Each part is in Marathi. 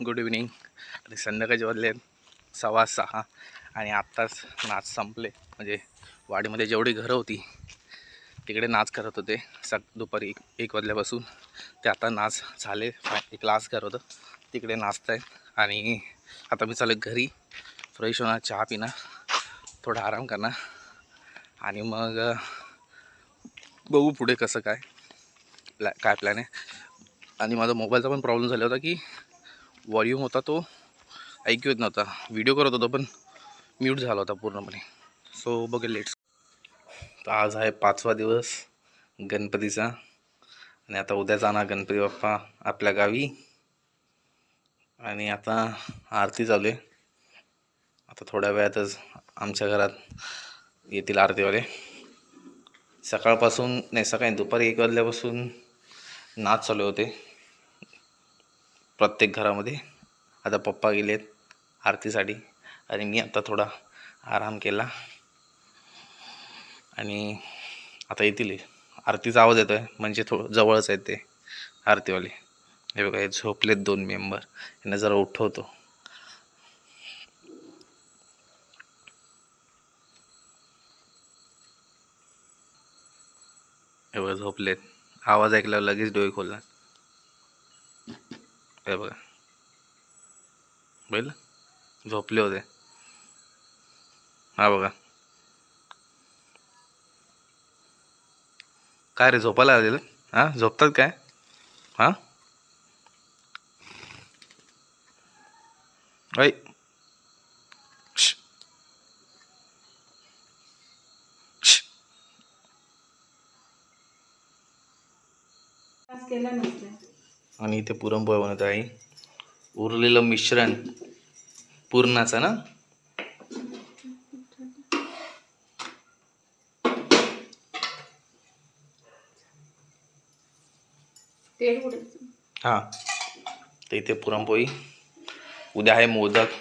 Good evening. आणि संध्याकाळचे वाजले 6:15 आणि आत्ताच नाच संपले. म्हणजे वाडीमध्ये जेवढी घरं होती तिकडे नाच करत होते. दुपारी 1 वाजल्यापासून ते आता नाच झाले. एक लास्ट घर होतं तिकडे नाचत आहेत. आणि आता मी चालू घरी फ्रेश होणार, चहा पिणार, थोडा आराम करणार आणि मग बघू पुढे कसं काय प्लॅन आहे. आणि माझा मोबाईलचा पण प्रॉब्लेम झाला होता की वॉल्यूम होता तो ऐकू येत नव्हता. व्हिडिओ करत होतो पण म्यूट झाला होता पूर्णपणे. सो बघेल लेट्स. तर आज आहे 5वा दिवस गणपतीचा आणि आता उद्या जाणार गणपती बाप्पा आपल्या गावी. आणि आता आरती चालू आहे. आता थोड्या वेळातच आमच्या घरात येतील आरतीवाले. सकाळपासून नाही, सकाळी दुपारी 1 वाजल्यापासून नाच चालू होते प्रत्येक घरामध्ये. आता पप्पा गेलेत आरतीसाठी आणि मी आता थोडा आराम केला आणि आता येतील. आरतीचा आवाज येतो आहे म्हणजे थोडं जवळच आहे ते आरतीवाले. हे बघा, हे झोपलेत 2 मेंबर. यांना जरा उठवतो. हे बघा झोपलेत. आवाज ऐकल्यावर लगेच डोळे खोलला. हे बघा बैल झोपले होते. हा बघा, काय रे झोपायला आलेलं? हां, झोपतात काय? हां ऐ आणि इथे पुरणपोळी बनवत आहे. उरलेलं मिश्रण पुरणाचं ना. हां, तर इथे पुरणपोळी. उद्या आहे मोदक.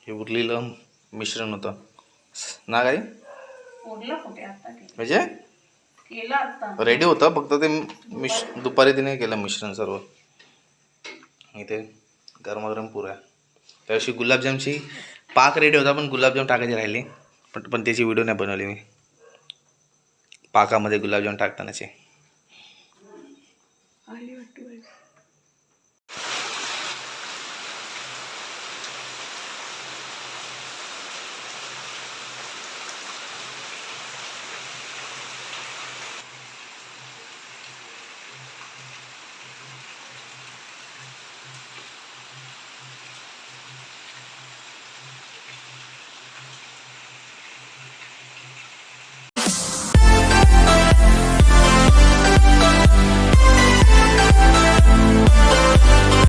हे उरलेलं मिश्रण होतं ना काही उरलं कुठे आता म्हणजे केलं आता रेडी होतं फक्त ते दुपारी तिने केलं मिश्रण सर्व. इथे गरमागरम पुऱ्या. त्याशी गुलाबजामची पाक रेडी होता पण गुलाबजाम टाकायची राहिली पण त्याची व्हिडिओ नाही बनवली मी पाकामध्ये गुलाबजाम टाकतानाची.